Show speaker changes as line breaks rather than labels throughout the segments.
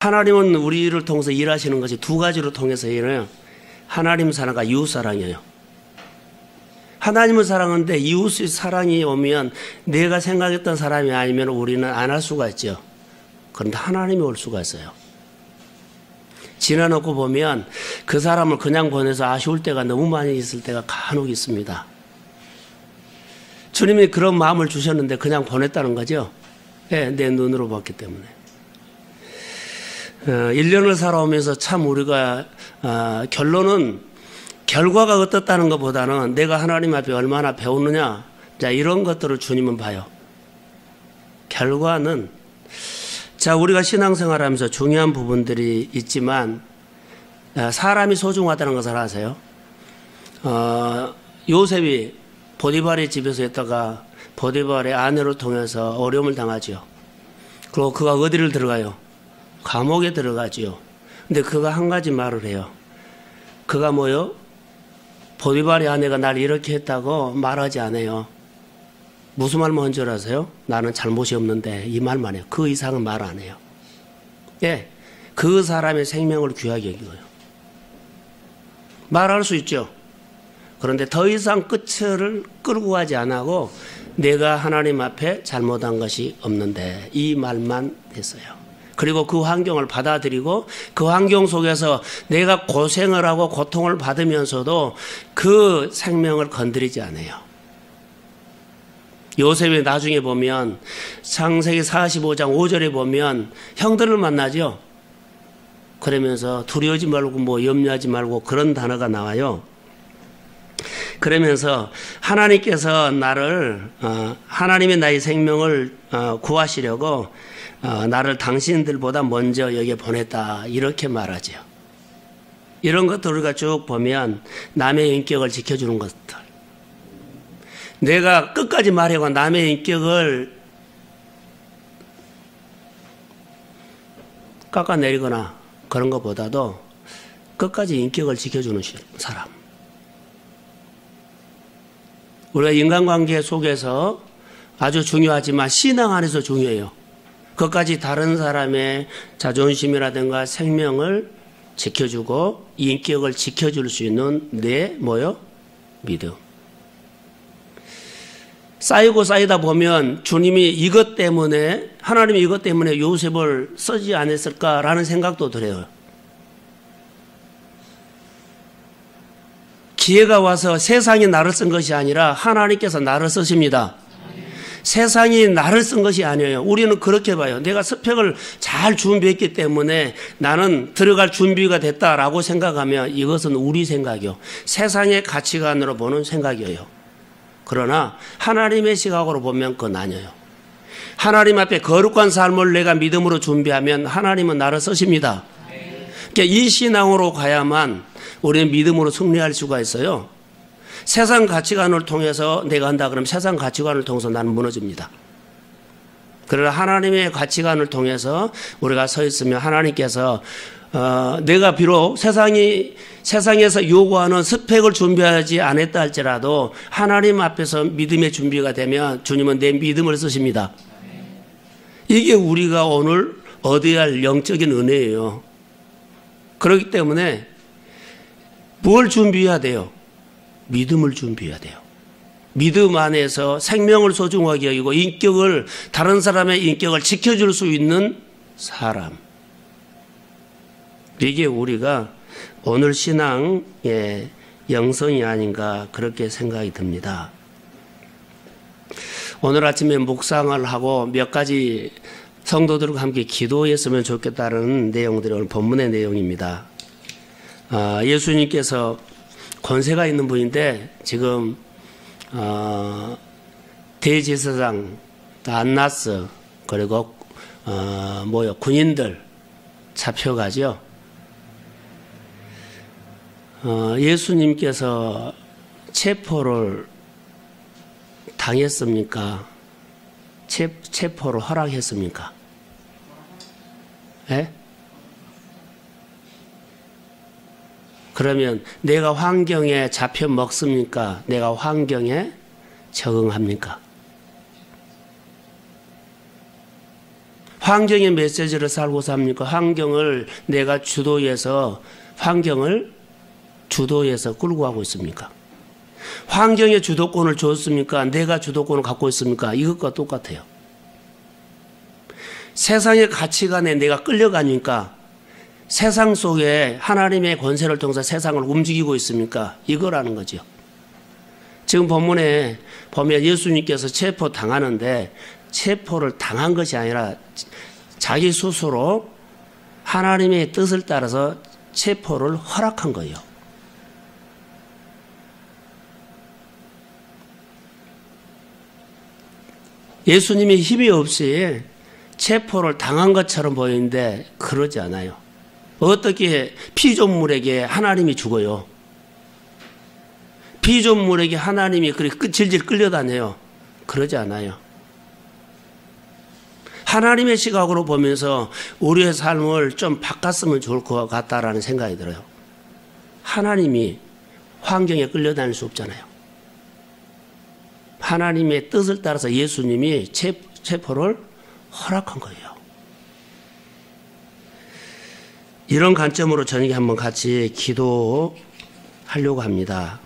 하나님은 우리를 통해서 일하시는 것이 두 가지로 통해서 일해요. 하나님 사랑과 이웃 사랑이에요. 하나님을 사랑하는데 이웃의 사랑이 오면 내가 생각했던 사람이 아니면 우리는 안 할 수가 있죠. 그런데 하나님이 올 수가 있어요. 지나놓고 보면 그 사람을 그냥 보내서 아쉬울 때가 너무 많이 있을 때가 간혹 있습니다. 주님이 그런 마음을 주셨는데 그냥 보냈다는 거죠. 네, 내 눈으로 봤기 때문에. 1년을 살아오면서 참 우리가 결론은 결과가 어떻다는 것보다는 내가 하나님 앞에 얼마나 배웠느냐, 자, 이런 것들을 주님은 봐요. 결과는, 자, 우리가 신앙생활하면서 중요한 부분들이 있지만 사람이 소중하다는 것을 아세요? 요셉이 보디발의 집에서 있다가 보디발의 아내를 통해서 어려움을 당하죠. 그리고 그가 어디를 들어가요? 감옥에 들어가지요. 근데 그가 한 가지 말을 해요. 그가 뭐요? 보디발의 아내가 날 이렇게 했다고 말하지 않아요. 무슨 말만 한 줄 아세요? 나는 잘못이 없는데, 이 말만 해요. 그 이상은 말 안 해요. 예, 그 사람의 생명을 귀하게 여기고요. 말할 수 있죠. 그런데 더 이상 끝을 끌고 가지 않고 내가 하나님 앞에 잘못한 것이 없는데, 이 말만 했어요. 그리고 그 환경을 받아들이고 그 환경 속에서 내가 고생을 하고 고통을 받으면서도 그 생명을 건드리지 않아요. 요셉이 나중에 보면 창세기 45장 5절에 보면 형들을 만나죠. 그러면서 두려워하지 말고 뭐 염려하지 말고 그런 단어가 나와요. 그러면서 하나님께서 나를 하나님의 나의 생명을 구하시려고 나를 당신들보다 먼저 여기에 보냈다, 이렇게 말하죠. 이런 것들 우리가 쭉 보면 남의 인격을 지켜주는 것들, 내가 끝까지 말하고 남의 인격을 깎아내리거나 그런 것보다도 끝까지 인격을 지켜주는 사람. 우리가 인간관계 속에서 아주 중요하지만 신앙 안에서 중요해요. 그것까지 다른 사람의 자존심이라든가 생명을 지켜주고 인격을 지켜줄 수 있는 내 믿음. 쌓이고 쌓이다 보면 주님이 이것 때문에, 하나님이 이것 때문에 요셉을 쓰지 않았을까라는 생각도 들어요. 기회가 와서 세상이 나를 쓴 것이 아니라 하나님께서 나를 쓰십니다. 세상이 나를 쓴 것이 아니에요. 우리는 그렇게 봐요. 내가 스펙을 잘 준비했기 때문에 나는 들어갈 준비가 됐다라고 생각하면 이것은 우리 생각이요. 세상의 가치관으로 보는 생각이에요. 그러나 하나님의 시각으로 보면 그건 아니에요. 하나님 앞에 거룩한 삶을 내가 믿음으로 준비하면 하나님은 나를 쓰십니다. 그러니까 이 신앙으로 가야만 우리는 믿음으로 승리할 수가 있어요. 세상 가치관을 통해서 내가 한다 그러면 세상 가치관을 통해서 나는 무너집니다. 그러나 하나님의 가치관을 통해서 우리가 서 있으면 하나님께서 내가 비록 세상에서 요구하는 스펙을 준비하지 않았다 할지라도 하나님 앞에서 믿음의 준비가 되면 주님은 내 믿음을 쓰십니다. 이게 우리가 오늘 얻어야 할 영적인 은혜예요. 그렇기 때문에 뭘 준비해야 돼요? 믿음을 준비해야 돼요. 믿음 안에서 생명을 소중하게 여기고 인격을, 다른 사람의 인격을 지켜줄 수 있는 사람. 이게 우리가 오늘 신앙의 영성이 아닌가 그렇게 생각이 듭니다. 오늘 아침에 묵상을 하고 몇 가지 성도들과 함께 기도했으면 좋겠다는 내용들이 오늘 본문의 내용입니다. 예수님께서 권세가 있는 분인데 지금 대제사장 안나스 그리고 군인들 잡혀가죠. 예수님께서 체포를 당했습니까? 체포를 허락했습니까? 예? 그러면 내가 환경에 잡혀 먹습니까? 내가 환경에 적응합니까? 환경의 메시지를 살고 삽니까? 환경을 내가 환경을 주도해서 끌고 가고 있습니까? 환경에 주도권을 줬습니까? 내가 주도권을 갖고 있습니까? 이것과 똑같아요. 세상의 가치관에 내가 끌려가니까 세상 속에 하나님의 권세를 통해서 세상을 움직이고 있습니까? 이거라는 거죠. 지금 본문에 보면 예수님께서 체포당하는데 체포를 당한 것이 아니라 자기 스스로 하나님의 뜻을 따라서 체포를 허락한 거예요. 예수님이 힘이 없이 체포를 당한 것처럼 보이는데 그러지 않아요. 어떻게 피조물에게 하나님이 죽어요? 피조물에게 하나님이 그렇게 질질 끌려다녀요? 그러지 않아요. 하나님의 시각으로 보면서 우리의 삶을 좀 바꿨으면 좋을 것 같다라는 생각이 들어요. 하나님이 환경에 끌려다닐 수 없잖아요. 하나님의 뜻을 따라서 예수님이 체포를 허락한 거예요. 이런 관점으로 저녁에 한번 같이 기도하려고 합니다.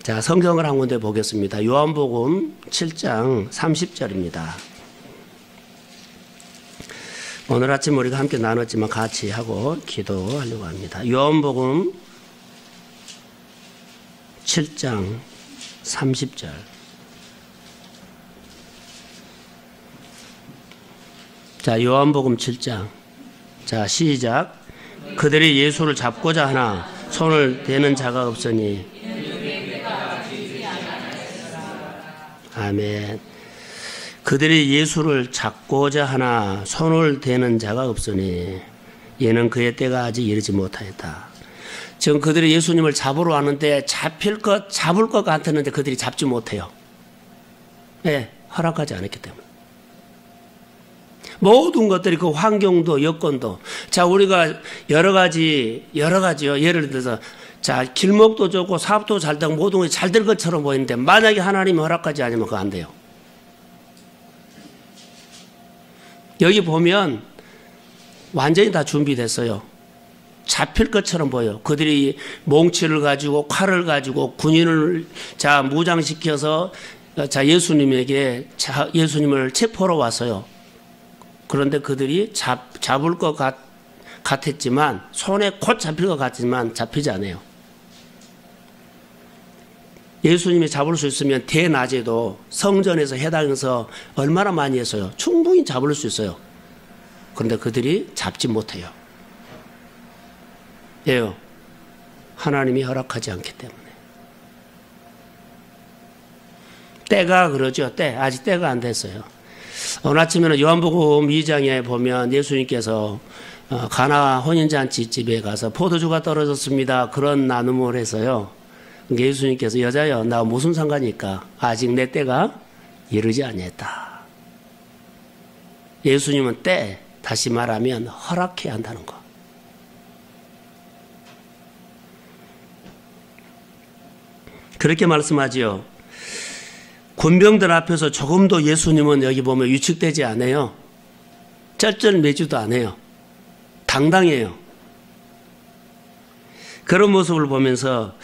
자, 성경을 한 군데 보겠습니다. 요한복음 7장 30절입니다. 오늘 아침 우리가 함께 나눴지만 같이 하고 기도하려고 합니다. 요한복음 7장 30절. 자, 요한복음 7장. 자, 시작. 그들이 예수를 잡고자 하나 손을 대는 자가 없으니. 아멘. 그들이 예수를 잡고자 하나 손을 대는 자가 없으니 얘는 그의 때가 아직 이르지 못하였다. 지금 그들이 예수님을 잡으러 왔는데 잡을 것 같았는데 그들이 잡지 못해요. 네, 허락하지 않았기 때문에. 모든 것들이 그 환경도 여건도. 자, 우리가 여러 가지요. 예를 들어서 자, 길목도 좋고 사업도 잘 되고 모든 것이 잘 될 것처럼 보이는데 만약에 하나님이 허락하지 않으면 그거 안 돼요. 여기 보면 완전히 다 준비됐어요. 잡힐 것처럼 보여요. 그들이 몽치를 가지고 칼을 가지고 군인을 무장시켜서 예수님을 체포로 왔어요. 그런데 그들이 잡을 것 같았지만 손에 곧 잡힐 것 같지만 잡히지 않아요. 예수님이 잡을 수 있으면 대낮에도 성전에서 해당해서 얼마나 많이 했어요. 충분히 잡을 수 있어요. 그런데 그들이 잡지 못해요. 왜요? 하나님이 허락하지 않기 때문에. 때가 그러죠. 아직 때가 안 됐어요. 오늘 아침에는 요한복음 2장에 보면 예수님께서 가나 혼인잔치 집에 가서 포도주가 떨어졌습니다. 그런 나눔을 해서요. 예수님께서 여자여 나 무슨 상관이니까 아직 내 때가 이르지 아니했다. 예수님은 때, 다시 말하면 허락해야 한다는 거. 그렇게 말씀하지요. 군병들 앞에서 조금도 예수님은 여기 보면 위축되지 않아요. 쩔쩔매지도 않아요. 당당해요. 그런 모습을 보면서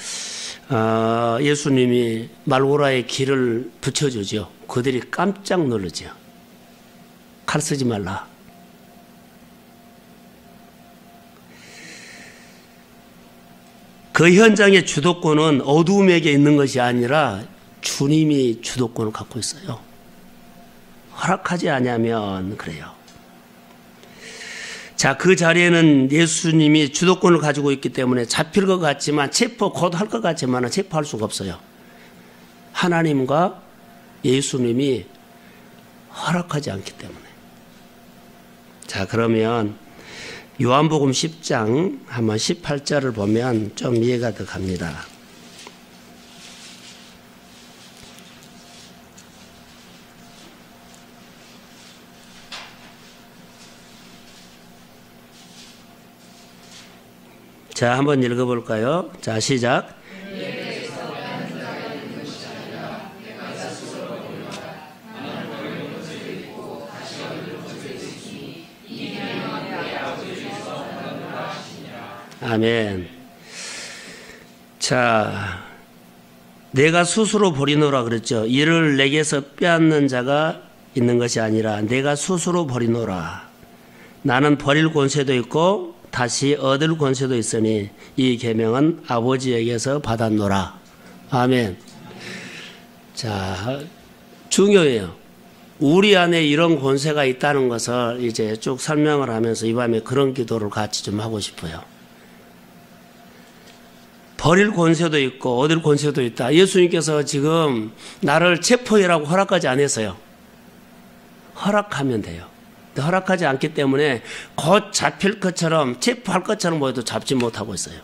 예수님이 말고라의 길을 붙여주죠. 그들이 깜짝 놀라죠. 칼 쓰지 말라. 그 현장의 주도권은 어두움에게 있는 것이 아니라 주님이 주도권을 갖고 있어요. 허락하지 않으면 그래요. 자, 그 자리에는 예수님이 주도권을 가지고 있기 때문에 잡힐 것 같지만 체포 곧 할 것 같지만 체포할 수가 없어요. 하나님과 예수님이 허락하지 않기 때문에. 자, 그러면 요한복음 10장 한번 18절을 보면 좀 이해가 더 갑니다. 자, 한번 읽어볼까요? 자, 시작. 아멘. 자, 내가 스스로 버리노라 그랬죠. 이를 내게서 빼앗는 자가 있는 것이 아니라 내가 스스로 버리노라. 나는 버릴 권세도 있고 다시 얻을 권세도 있으니 이 계명은 아버지에게서 받았노라. 아멘. 자, 중요해요. 우리 안에 이런 권세가 있다는 것을 이제 쭉 설명을 하면서 이 밤에 그런 기도를 같이 좀 하고 싶어요. 버릴 권세도 있고 얻을 권세도 있다. 예수님께서 지금 나를 체포해라고 허락하지 않았어요. 허락하면 돼요. 허락하지 않기 때문에 곧 잡힐 것처럼 체포할 것처럼 보여도 잡지 못하고 있어요.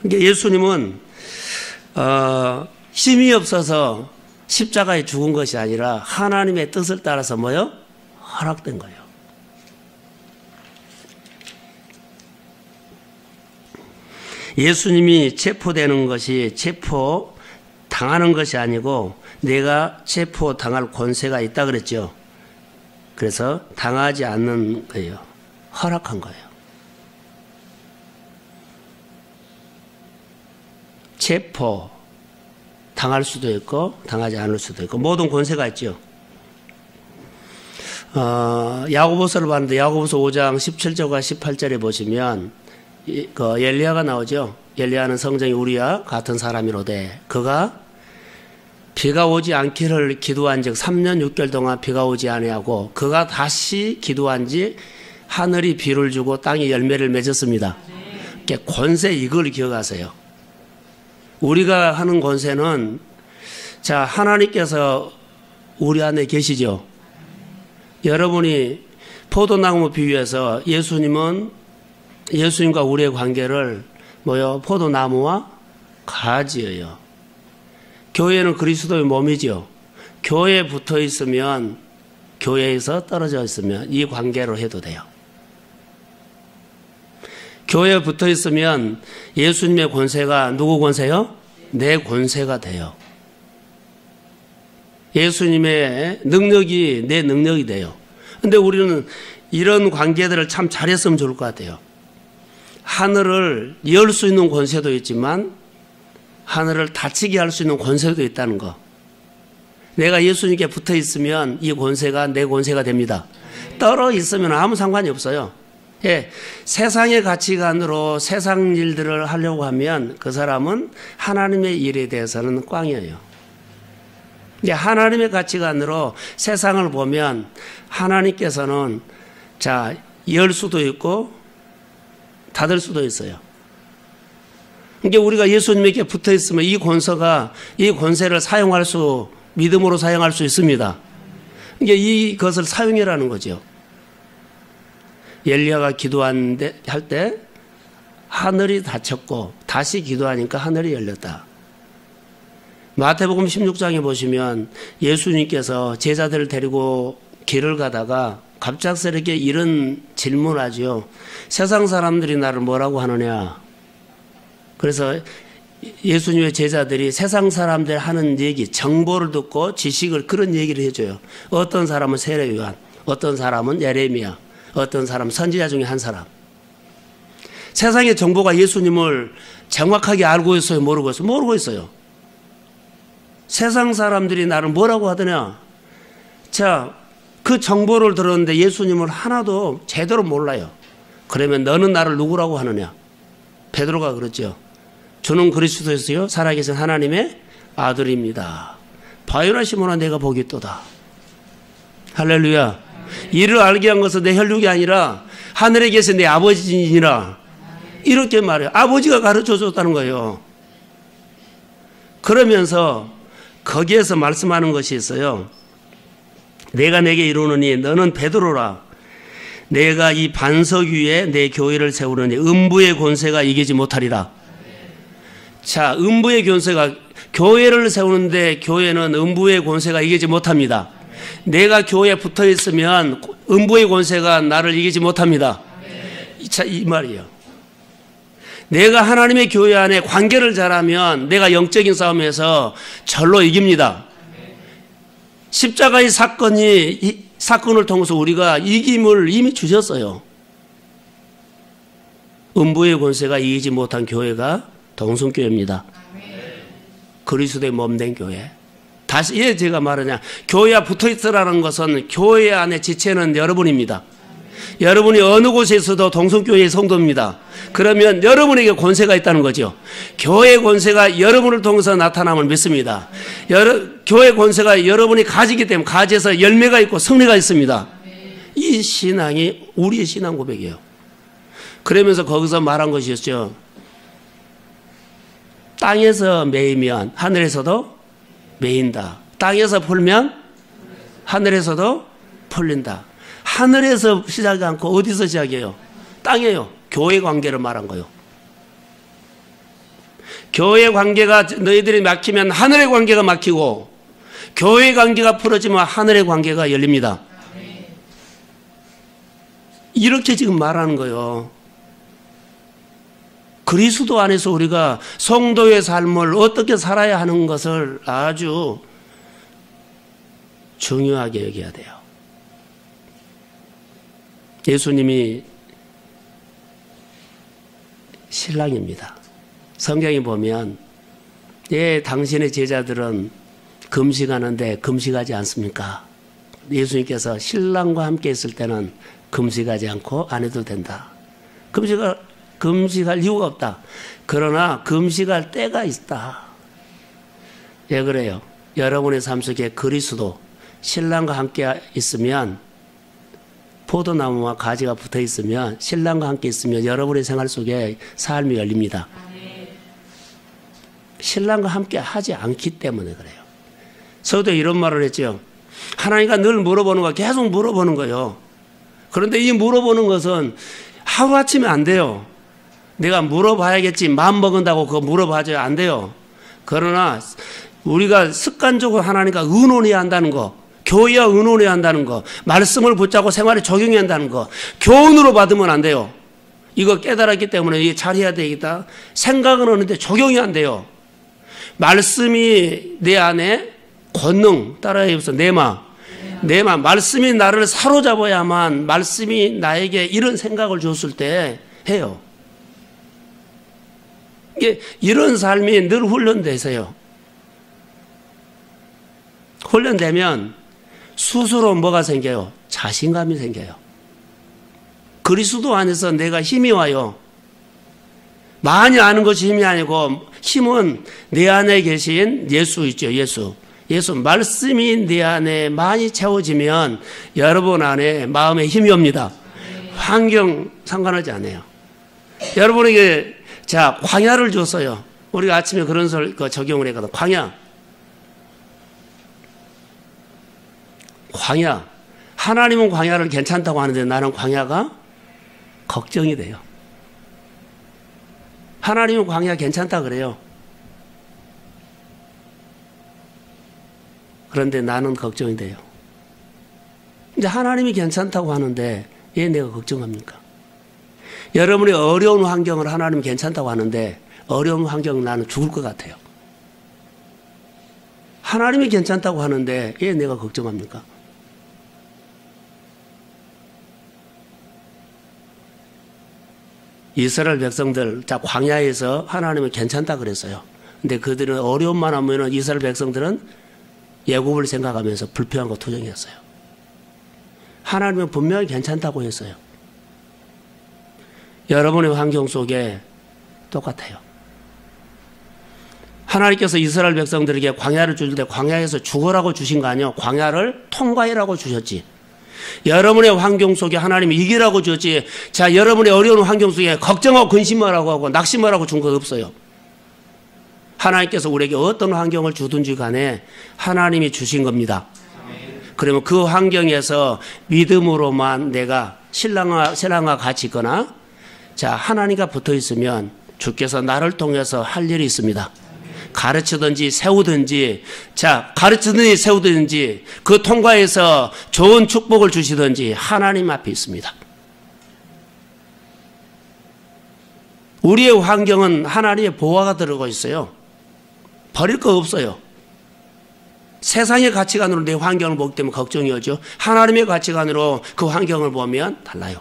그러니까 예수님은 힘이 없어서 십자가에 죽은 것이 아니라 하나님의 뜻을 따라서 뭐요? 허락된 거예요. 예수님이 체포되는 것이 체포 당하는 것이 아니고 내가 체포 당할 권세가 있다 그랬죠. 그래서 당하지 않는 거예요. 허락한 거예요. 체포 당할 수도 있고 당하지 않을 수도 있고 모든 권세가 있죠. 야고보서를 봤는데 야고보서 5장 17절과 18절에 보시면 그 엘리야가 나오죠. 엘리야는 성전이 우리와 같은 사람이로되 그가 비가 오지 않기를 기도한 즉 3년 6개월 동안 비가 오지 아니하고 그가 다시 기도한 지 하늘이 비를 주고 땅이 열매를 맺었습니다. 권세 이걸 기억하세요. 우리가 하는 권세는 자 하나님께서 우리 안에 계시죠. 여러분이 포도나무 비유해서 예수님과 우리의 관계를 뭐요? 포도나무와 가지예요. 교회는 그리스도의 몸이죠. 교회에 붙어 있으면 교회에서 떨어져 있으면 이 관계로 해도 돼요. 교회에 붙어 있으면 예수님의 권세가 누구 권세요? 내 권세가 돼요. 예수님의 능력이 내 능력이 돼요. 근데 우리는 이런 관계들을 참 잘했으면 좋을 것 같아요. 하늘을 열 수 있는 권세도 있지만 하늘을 닫히게 할 수 있는 권세도 있다는 거. 내가 예수님께 붙어 있으면 이 권세가 내 권세가 됩니다. 떨어 있으면 아무 상관이 없어요. 예, 세상의 가치관으로 세상 일들을 하려고 하면 그 사람은 하나님의 일에 대해서는 꽝이에요. 이제 하나님의 가치관으로 세상을 보면 하나님께서는 자, 열 수도 있고 닫을 수도 있어요. 그러니까 우리가 예수님에게 붙어 있으면 이 권세를 사용할 수, 믿음으로 사용할 수 있습니다. 그러니까 이것을 사용이라는 거죠. 엘리야가 기도할 때 하늘이 닫혔고 다시 기도하니까 하늘이 열렸다. 마태복음 16장에 보시면 예수님께서 제자들을 데리고 길을 가다가 갑작스럽게 이런 질문하죠. 세상 사람들이 나를 뭐라고 하느냐. 그래서 예수님의 제자들이 세상 사람들 하는 얘기, 정보를 듣고 지식을 그런 얘기를 해줘요. 어떤 사람은 세례 요한, 어떤 사람은 예레미야, 어떤 사람은 선지자 중에 한 사람. 세상의 정보가 예수님을 정확하게 알고 있어요? 모르고 있어요? 모르고 있어요. 세상 사람들이 나를 뭐라고 하더냐. 자, 그 정보를 들었는데 예수님을 하나도 제대로 몰라요. 그러면 너는 나를 누구라고 하느냐. 베드로가 그랬죠. 주는 그리스도였어요. 살아계신 하나님의 아들입니다. 바요나 시몬아 내가 보겠도다. 할렐루야. 이를 알게 한 것은 내 혈육이 아니라 하늘에 계신 내 아버지니라. 이렇게 말해요. 아버지가 가르쳐 줬다는 거예요. 그러면서 거기에서 말씀하는 것이 있어요. 내가 내게 이루느니 너는 베드로라. 내가 이 반석 위에 내 교회를 세우느니 음부의 권세가 이기지 못하리라. 자, 음부의 권세가 교회를 세우는데 교회는 음부의 권세가 이기지 못합니다. 내가 교회에 붙어 있으면 음부의 권세가 나를 이기지 못합니다. 자, 이 말이에요. 내가 하나님의 교회 안에 관계를 잘하면 내가 영적인 싸움에서 절로 이깁니다. 십자가의 사건을 통해서 우리가 이김을 이미 주셨어요. 음부의 권세가 이기지 못한 교회가 동성교회입니다. 그리스도의 몸된 교회. 다시 왜 제가 말하냐, 교회와 붙어있으라는 것은 교회 안에 지체는 여러분입니다. 여러분이 어느 곳에 있어도 동성교회의 성도입니다. 그러면 여러분에게 권세가 있다는 거죠. 교회 권세가 여러분을 통해서 나타남을 믿습니다. 교회 권세가 여러분이 가지기 때문에 가지에서 열매가 있고 승리가 있습니다. 이 신앙이 우리의 신앙 고백이에요. 그러면서 거기서 말한 것이었죠. 땅에서 매이면 하늘에서도 매인다. 땅에서 풀면 하늘에서도 풀린다. 하늘에서 시작하지 않고 어디서 시작해요? 땅이에요. 교회 관계를 말한 거예요. 교회 관계가 너희들이 막히면 하늘의 관계가 막히고, 교회 관계가 풀어지면 하늘의 관계가 열립니다. 이렇게 지금 말하는 거예요. 그리스도 안에서 우리가 성도의 삶을 어떻게 살아야 하는 것을 아주 중요하게 여겨야 돼요. 예수님이 신랑입니다. 성경에 보면 예, 당신의 제자들은 금식하는데 금식하지 않습니까? 예수님께서 신랑과 함께 있을 때는 금식하지 않고 안 해도 된다. 금식할 이유가 없다. 그러나 금식할 때가 있다. 왜 그래요? 여러분의 삶 속에 그리스도 신랑과 함께 있으면, 포도나무와 가지가 붙어 있으면, 신랑과 함께 있으면 여러분의 생활 속에 삶이 열립니다. 신랑과 함께 하지 않기 때문에 그래요. 저도 이런 말을 했죠. 하나님과 늘 물어보는 거, 계속 물어보는 거예요. 그런데 이 물어보는 것은 하루아침에 안 돼요. 내가 물어봐야겠지, 마음 먹은다고 그거 물어봐줘야 안 돼요. 그러나 우리가 습관적으로 하나님과 의논해야 한다는 거, 교회와 의논해야 한다는 거, 말씀을 붙잡고 생활에 적용해야 한다는 거, 교훈으로 받으면 안 돼요. 이거 깨달았기 때문에 이게 잘해야 되겠다. 생각은 하는데 적용이 안 돼요. 말씀이 내 안에 권능, 따라해보세요. 내 마, 말씀이 나를 사로잡아야만 말씀이 나에게 이런 생각을 줬을 때 해요. 이런 삶이 늘 훈련되세요. 훈련되면 스스로 뭐가 생겨요? 자신감이 생겨요. 그리스도 안에서 내가 힘이 와요. 많이 아는 것이 힘이 아니고, 힘은 내 안에 계신 예수 있죠. 예수 말씀이 내 안에 많이 채워지면 여러분 안에 마음에 힘이 옵니다. 환경 상관하지 않아요. 여러분에게 자, 광야를 줬어요. 우리가 아침에 그런 적용을 했거든. 광야. 하나님은 광야를 괜찮다고 하는데 나는 광야가 걱정이 돼요. 하나님은 광야 괜찮다 그래요. 그런데 나는 걱정이 돼요. 이제 하나님이 괜찮다고 하는데 왜 내가 걱정합니까? 여러분의 어려운 환경을 하나님이 괜찮다고 하는데 어려운 환경을 나는 죽을 것 같아요. 하나님이 괜찮다고 하는데 왜 내가 걱정합니까? 이스라엘 백성들, 자, 광야에서 하나님은 괜찮다 그랬어요. 근데 그들은 어려움만 하면은 이스라엘 백성들은 예굽을 생각하면서 불평하고 투정했어요. 하나님은 분명히 괜찮다고 했어요. 여러분의 환경 속에 똑같아요. 하나님께서 이스라엘 백성들에게 광야를 줄 때 광야에서 죽으라고 주신 거 아니에요. 광야를 통과해라고 주셨지. 여러분의 환경 속에 하나님이 이기라고 주셨지. 자, 여러분의 어려운 환경 속에 걱정하고 근심하라고 하고 낙심하라고 준 거 없어요. 하나님께서 우리에게 어떤 환경을 주든지 간에 하나님이 주신 겁니다. 그러면 그 환경에서 믿음으로만 내가 신랑과 같이 있거나, 자, 하나님과 붙어 있으면 주께서 나를 통해서 할 일이 있습니다. 가르치든지 세우든지, 자, 가르치든지 세우든지 그 통과해서 좋은 축복을 주시든지 하나님 앞에 있습니다. 우리의 환경은 하나님의 보호가 들어가 있어요. 버릴 거 없어요. 세상의 가치관으로 내 환경을 보기 때문에 걱정이 오죠. 하나님의 가치관으로 그 환경을 보면 달라요.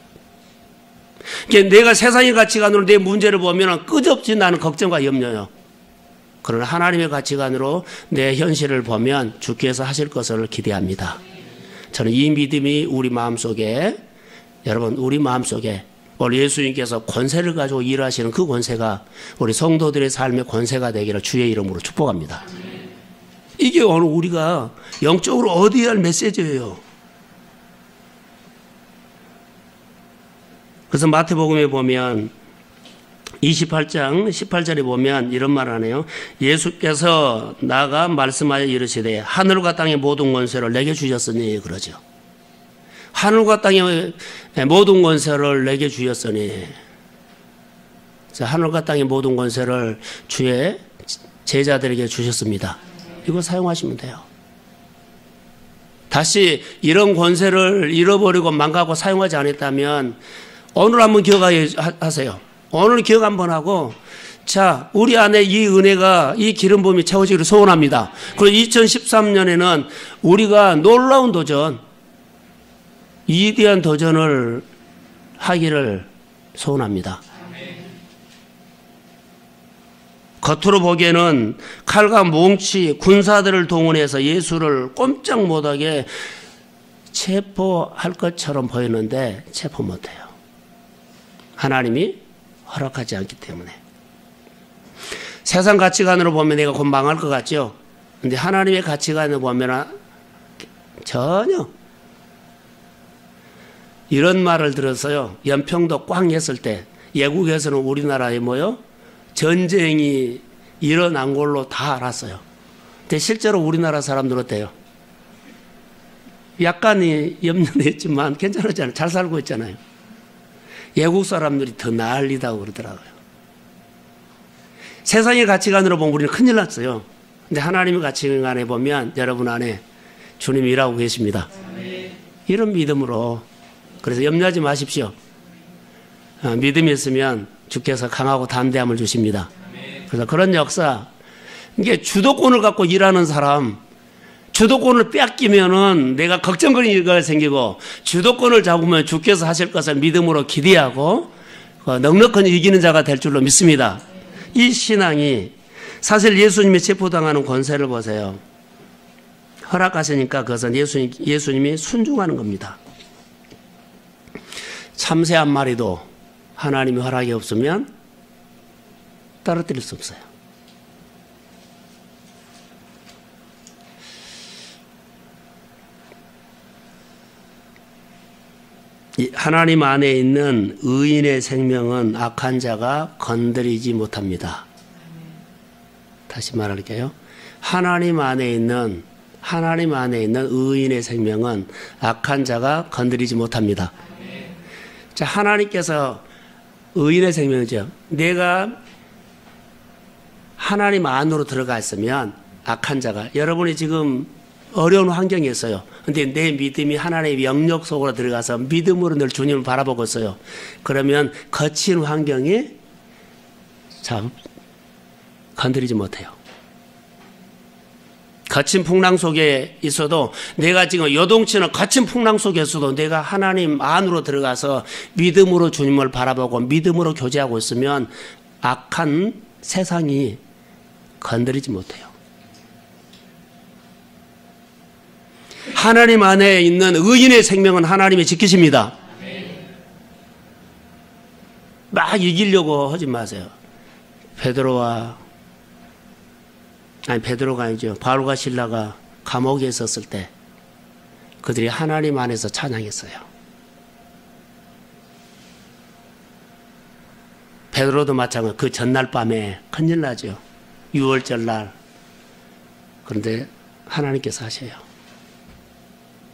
내가 세상의 가치관으로 내 문제를 보면 끝없이 나는 걱정과 염려요. 그러나 하나님의 가치관으로 내 현실을 보면 주께서 하실 것을 기대합니다. 저는 이 믿음이 우리 마음속에, 여러분 우리 마음속에 오늘 예수님께서 권세를 가지고 일하시는 그 권세가 우리 성도들의 삶의 권세가 되기를 주의 이름으로 축복합니다. 이게 오늘 우리가 영적으로 얻어야 할 메시지예요. 그래서 마태복음에 보면 28장 18절에 보면 이런 말을 하네요. 예수께서 나가 말씀하여 이르시되 하늘과 땅의 모든 권세를 내게 주셨으니 그러죠. 하늘과 땅의 모든 권세를 내게 주셨으니, 하늘과 땅의 모든 권세를 주의 제자들에게 주셨습니다. 이거 사용하시면 돼요. 다시 이런 권세를 잃어버리고 망가고 사용하지 않았다면 오늘 한번 기억하세요. 오늘 기억 한번 하고, 자, 우리 안에 이 은혜가, 이 기름 부음이 채워지기를 소원합니다. 그리고 2013년에는 우리가 놀라운 도전, 위대한 도전을 하기를 소원합니다. 겉으로 보기에는 칼과 몽치, 군사들을 동원해서 예수를 꼼짝 못하게 체포할 것처럼 보이는데 체포 못해요. 하나님이 허락하지 않기 때문에. 세상 가치관으로 보면 내가 곧 망할 것 같죠? 근데 하나님의 가치관으로 보면 전혀. 이런 말을 들었어요. 연평도 꽝 했을 때 예국에서는 우리나라에 전쟁이 일어난 걸로 다 알았어요. 근데 실제로 우리나라 사람들은 어때요? 약간이 염려했지만 괜찮았잖아요. 잘 살고 있잖아요. 외국 사람들이 더 난리다고 그러더라고요. 세상의 가치관으로 보면 우리는 큰일 났어요. 근데 하나님의 가치관에 보면 여러분 안에 주님이 일하고 계십니다. 이런 믿음으로, 그래서 염려하지 마십시오. 믿음이 있으면 주께서 강하고 담대함을 주십니다. 그래서 그런 역사, 이게 주도권을 갖고 일하는 사람, 주도권을 뺏기면은 내가 걱정거리는 일가 생기고, 주도권을 잡으면 주께서 하실 것을 믿음으로 기대하고 넉넉한 이기는 자가 될 줄로 믿습니다. 이 신앙이, 사실 예수님이 체포당하는 권세를 보세요. 허락하시니까 그것은 예수님이 순종하는 겁니다. 참새 한 마리도 하나님의 허락이 없으면 떨어뜨릴 수 없어요. 하나님 안에 있는 의인의 생명은 악한 자가 건드리지 못합니다. 다시 말할게요. 하나님 안에 있는 의인의 생명은 악한 자가 건드리지 못합니다. 자, 하나님께서 의인의 생명이죠. 내가 하나님 안으로 들어가 있으면 악한 자가, 여러분이 지금 어려운 환경이 있어요. 근데 내 믿음이 하나님의 영역 속으로 들어가서 믿음으로 늘 주님을 바라보고 있어요. 그러면 거친 환경이 건드리지 못해요. 거친 풍랑 속에 있어도, 내가 지금 요동치는 거친 풍랑 속에 있어도 내가 하나님 안으로 들어가서 믿음으로 주님을 바라보고 믿음으로 교제하고 있으면 악한 세상이 건드리지 못해요. 하나님 안에 있는 의인의 생명은 하나님이 지키십니다. 막 이기려고 하지 마세요. 베드로가 아니죠. 바울과 실라가 감옥에 있었을 때 그들이 하나님 안에서 찬양했어요. 베드로도 마찬가지로 그 전날 밤에 큰일 나죠. 6월절 날. 그런데 하나님께서 하셔요.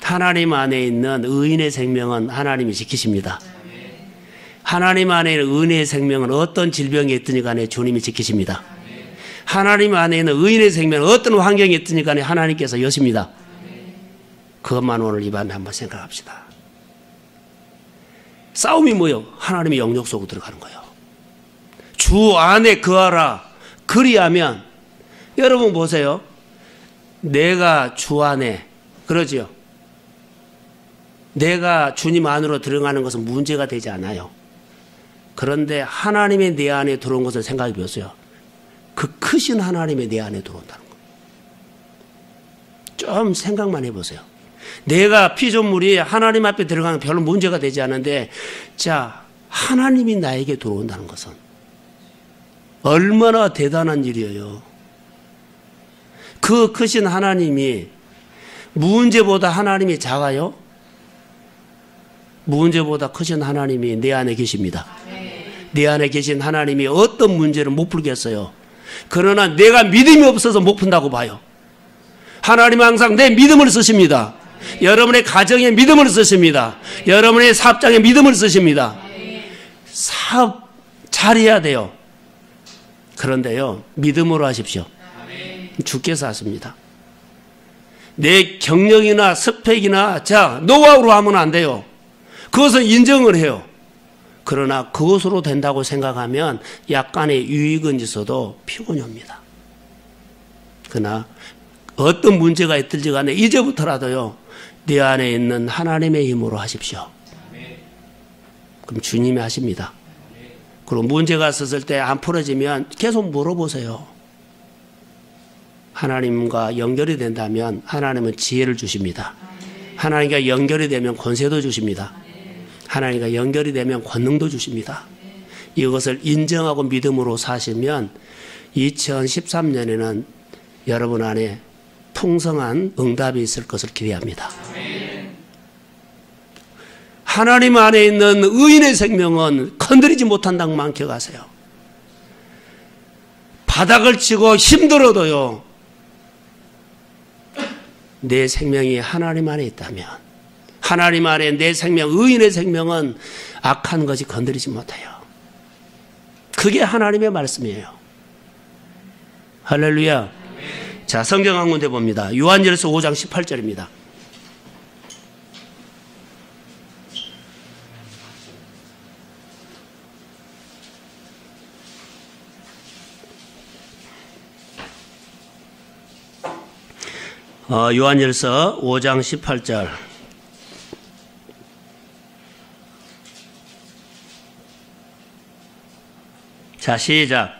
하나님 안에 있는 의인의 생명은 하나님이 지키십니다. 하나님 안에 있는 의인의 생명은 어떤 질병이 있든지 간에 주님이 지키십니다. 하나님 안에 있는 의인의 생명은 어떤 환경이 있든지 간에 하나님께서 여십니다. 그것만 오늘 이 밤에 한번 생각합시다. 싸움이 뭐요? 하나님의 영역 속으로 들어가는 거예요. 주 안에 거하라. 그리하면, 여러분 보세요. 내가 주 안에, 그러죠? 내가 주님 안으로 들어가는 것은 문제가 되지 않아요. 그런데 하나님의 내 안에 들어온 것을 생각해 보세요. 그 크신 하나님의 내 안에 들어온다는 거. 좀 생각만 해보세요. 내가 피조물이 하나님 앞에 들어가면 별로 문제가 되지 않은데, 자, 하나님이 나에게 들어온다는 것은 얼마나 대단한 일이에요. 그 크신 하나님이 문제보다 하나님이 작아요? 문제보다 크신 하나님이 내 안에 계십니다. 내 안에 계신 하나님이 어떤 문제를 못 풀겠어요. 그러나 내가 믿음이 없어서 못 푼다고 봐요. 하나님은 항상 내 믿음을 쓰십니다. 여러분의 가정에 믿음을 쓰십니다. 여러분의 사업장에 믿음을 쓰십니다. 사업 잘해야 돼요. 그런데요, 믿음으로 하십시오. 주께서 하십니다. 내 경력이나 스펙이나 노하우로 하면 안 돼요. 그것은 인정을 해요. 그러나 그것으로 된다고 생각하면 약간의 유익은 있어도 피곤이 옵니다. 그러나 어떤 문제가 있든지 간에 이제부터라도요, 내 안에 있는 하나님의 힘으로 하십시오. 그럼 주님이 하십니다. 그리고 문제가 있었을 때 안 풀어지면 계속 물어보세요. 하나님과 연결이 된다면 하나님은 지혜를 주십니다. 하나님과 연결이 되면 권세도 주십니다. 하나님과 연결이 되면 권능도 주십니다. 이것을 인정하고 믿음으로 사시면 2013년에는 여러분 안에 풍성한 응답이 있을 것을 기대합니다. 하나님 안에 있는 의인의 생명은 건드리지 못한다고만 기억하세요. 바닥을 치고 힘들어도요, 내 생명이 하나님 안에 있다면, 하나님 안에 내 생명, 의인의 생명은 악한 것이 건드리지 못해요. 그게 하나님의 말씀이에요. 할렐루야. 자, 성경 한 군데 봅니다. 요한일서 5장 18절입니다. 요한일서 5장 18절. 자, 시작.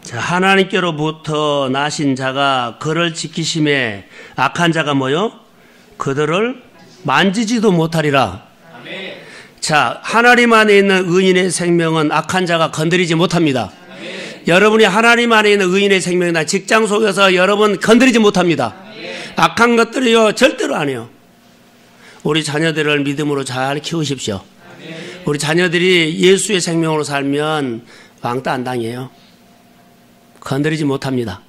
자, 하나님께로부터 나신 자가 그를 지키심에 악한 자가 뭐요? 그들을 만지지도 못하리라. 자, 하나님 안에 있는 의인의 생명은 악한 자가 건드리지 못합니다. 여러분이 하나님 안에 있는 의인의 생명이나 직장 속에서 여러분 건드리지 못합니다. 악한 것들이요, 절대로 안 해요. 우리 자녀들을 믿음으로 잘 키우십시오. 우리 자녀들이 예수의 생명으로 살면 왕따 안 당해요. 건드리지 못합니다.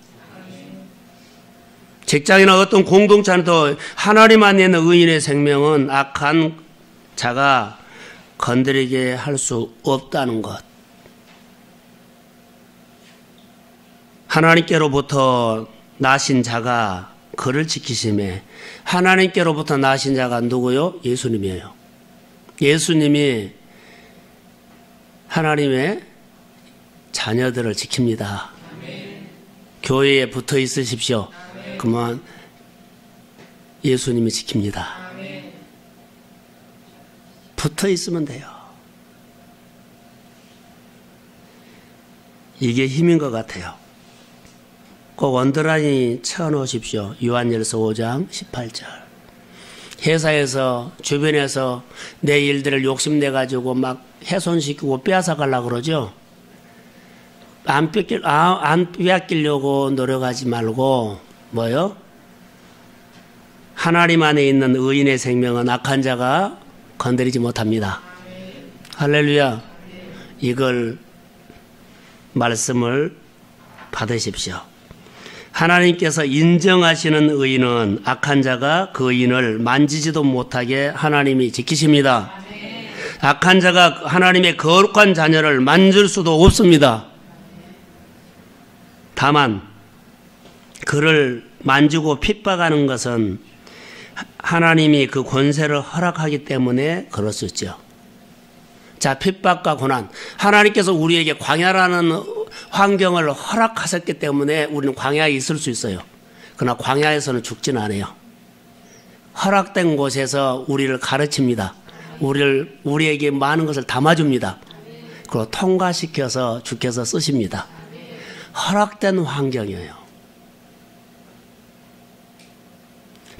직장이나 어떤 공동체도 하나님 안에 있는 의인의 생명은 악한 자가 건드리게 할 수 없다는 것. 하나님께로부터 나신 자가 그를 지키심에, 하나님께로부터 나신 자가 누구요? 예수님이에요. 예수님이 하나님의 자녀들을 지킵니다. 교회에 붙어 있으십시오. 그러면 예수님이 지킵니다. 붙어 있으면 돼요. 이게 힘인 것 같아요. 꼭 언더라인 쳐놓으십시오. 요한일서 5장 18절. 회사에서 주변에서 내 일들을 욕심내가지고 막 훼손시키고 빼앗아가려고 그러죠. 안 빼앗기려고 노력하지 말고 뭐요? 하나님 안에 있는 의인의 생명은 악한 자가 건드리지 못합니다. 할렐루야. 이걸 말씀을 받으십시오. 하나님께서 인정하시는 의인은 악한 자가 그 의인을 만지지도 못하게 하나님이 지키십니다. 악한 자가 하나님의 거룩한 자녀를 만질 수도 없습니다. 다만 그를 만지고 핍박하는 것은 하나님이 그 권세를 허락하기 때문에 그럴 수 있죠. 자, 핍박과 고난. 하나님께서 우리에게 광야라는 환경을 허락하셨기 때문에 우리는 광야에 있을 수 있어요. 그러나 광야에서는 죽지는 않아요. 허락된 곳에서 우리를 가르칩니다. 우리에게 많은 것을 담아줍니다. 그리고 통과시켜서 주께서 쓰십니다. 허락된 환경이에요.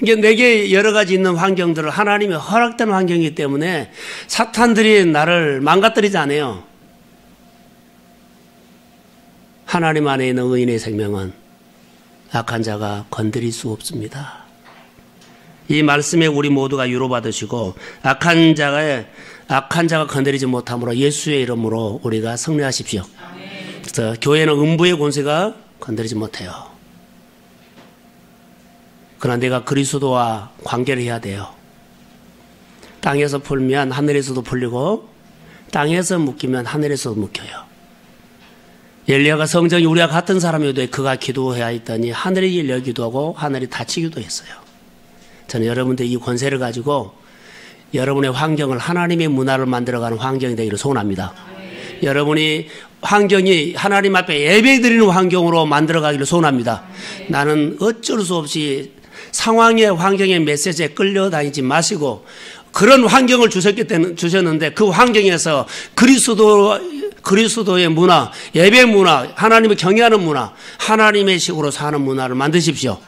이게 내게 여러 가지 있는 환경들을 하나님이 허락된 환경이기 때문에 사탄들이 나를 망가뜨리지 않아요. 하나님 안에 있는 의인의 생명은 악한 자가 건드릴 수 없습니다. 이 말씀에 우리 모두가 위로받으시고 악한 자가 건드리지 못함으로 예수의 이름으로 우리가 승리하십시오. 그래서 교회는 음부의 권세가 건드리지 못해요. 그러나 내가 그리스도와 관계를 해야 돼요. 땅에서 풀면 하늘에서도 풀리고 땅에서 묶이면 하늘에서도 묶여요. 엘리야가 성정이 우리와 같은 사람이어도 그가 기도해야 했더니 하늘이 열려 기도하고 하늘이 닫히기도 했어요. 저는 여러분들 이 권세를 가지고 여러분의 환경을 하나님의 문화를 만들어가는 환경이 되기를 소원합니다. 여러분이 환경이 하나님 앞에 예배드리는 환경으로 만들어가기를 소원합니다. 나는 어쩔 수 없이 상황의 환경의 메시지에 끌려다니지 마시고 그런 환경을 주셨는데 그 환경에서 그리스도의 문화, 예배 문화, 하나님을 경외하는 문화, 하나님의 식으로 사는 문화를 만드십시오.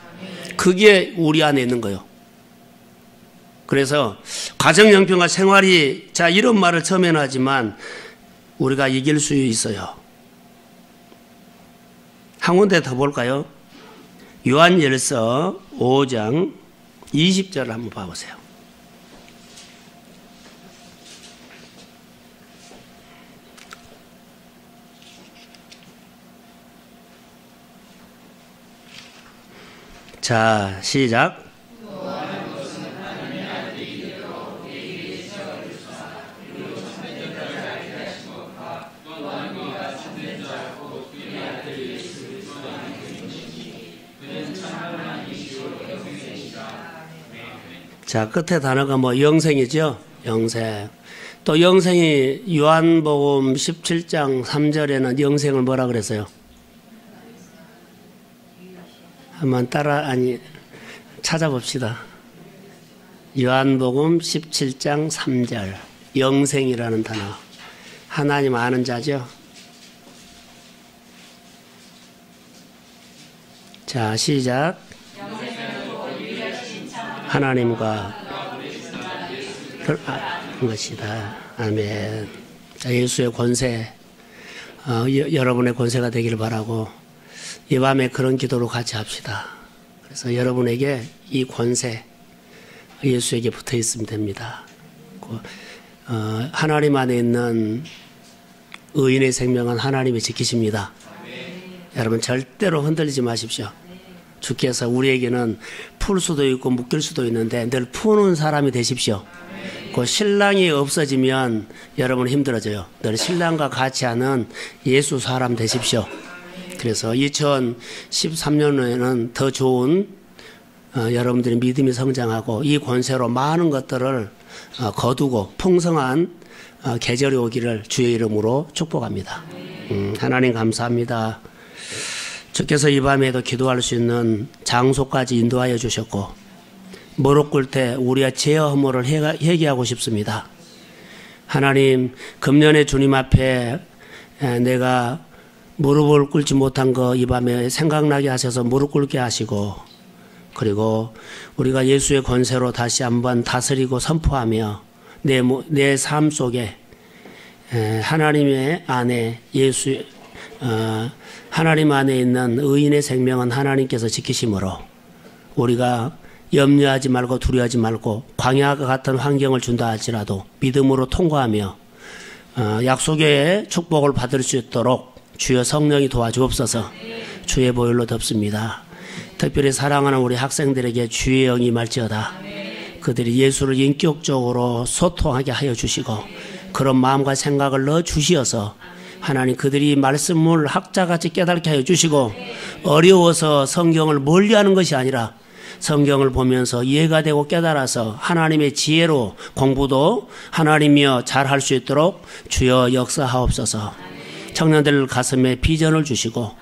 그게 우리 안에 있는 거예요. 그래서 가정형편과 생활이 자 이런 말을 처음에는 하지만 우리가 이길 수 있어요. 한 군데 더 볼까요? 요한일서 5장 20절을 한번 봐보세요. 자, 시작. 자, 끝에 단어가 뭐 영생이죠. 영생. 또 영생이 요한복음 17장 3절에는 영생을 뭐라 그랬어요? 한번 찾아봅시다. 요한복음 17장 3절 영생이라는 단어. 하나님 아는 자죠. 자, 시작. 하나님과 한 것이다. 아멘. 자, 예수의 권세, 여러분의 권세가 되기를 바라고 이 밤에 그런 기도로 같이 합시다. 그래서 여러분에게 이 권세 예수에게 붙어 있으면 됩니다. 하나님 안에 있는 의인의 생명은 하나님이 지키십니다. 여러분 절대로 흔들리지 마십시오. 주께서 우리에게는 풀 수도 있고 묶일 수도 있는데 늘 푸는 사람이 되십시오. 그 신랑이 없어지면 여러분 힘들어져요. 늘 신랑과 같이 하는 예수 사람 되십시오. 그래서 2013년에는 더 좋은 여러분들의 믿음이 성장하고 이 권세로 많은 것들을 거두고 풍성한 계절이 오기를 주의 이름으로 축복합니다. 하나님 감사합니다. 주께서 이 밤에도 기도할 수 있는 장소까지 인도하여 주셨고 무릎 꿇을 때 우리의 죄와 허물을 회개하고 싶습니다. 하나님 금년에 주님 앞에 내가 무릎을 꿇지 못한 거 이 밤에 생각나게 하셔서 무릎 꿇게 하시고 그리고 우리가 예수의 권세로 다시 한번 다스리고 선포하며 내 삶 속에 하나님의 안에 하나님 안에 있는 의인의 생명은 하나님께서 지키심으로 우리가 염려하지 말고 두려워하지 말고 광야와 같은 환경을 준다 할지라도 믿음으로 통과하며 약속의 축복을 받을 수 있도록 주여 성령이 도와주옵소서. 주의 보혈로 덮습니다. 특별히 사랑하는 우리 학생들에게 주의 영이 임할지어다. 그들이 예수를 인격적으로 소통하게 하여 주시고 그런 마음과 생각을 넣어 주시어서 하나님 그들이 말씀을 학자같이 깨닫게 하여 주시고 어려워서 성경을 멀리하는 것이 아니라 성경을 보면서 이해가 되고 깨달아서 하나님의 지혜로 공부도 하나님이여 잘할 수 있도록 주여 역사하옵소서. 청년들 가슴에 비전을 주시고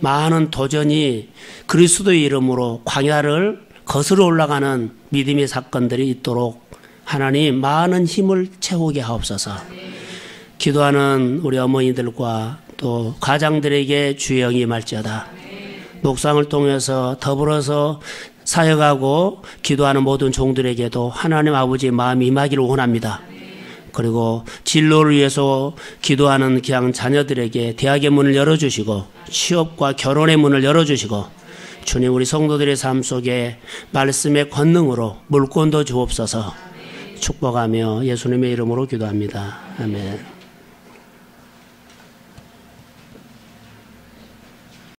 많은 도전이 그리스도의 이름으로 광야를 거슬러 올라가는 믿음의 사건들이 있도록 하나님 많은 힘을 채우게 하옵소서. 기도하는 우리 어머니들과 또 가장들에게 주의 영이 임할지어다. 묵상을 통해서 더불어서 사역하고 기도하는 모든 종들에게도 하나님 아버지의 마음이 임하기를 원합니다. 그리고 진로를 위해서 기도하는 그냥 자녀들에게 대학의 문을 열어주시고 취업과 결혼의 문을 열어주시고 주님 우리 성도들의 삶 속에 말씀의 권능으로 물권도 주옵소서. 축복하며 예수님의 이름으로 기도합니다. 아멘.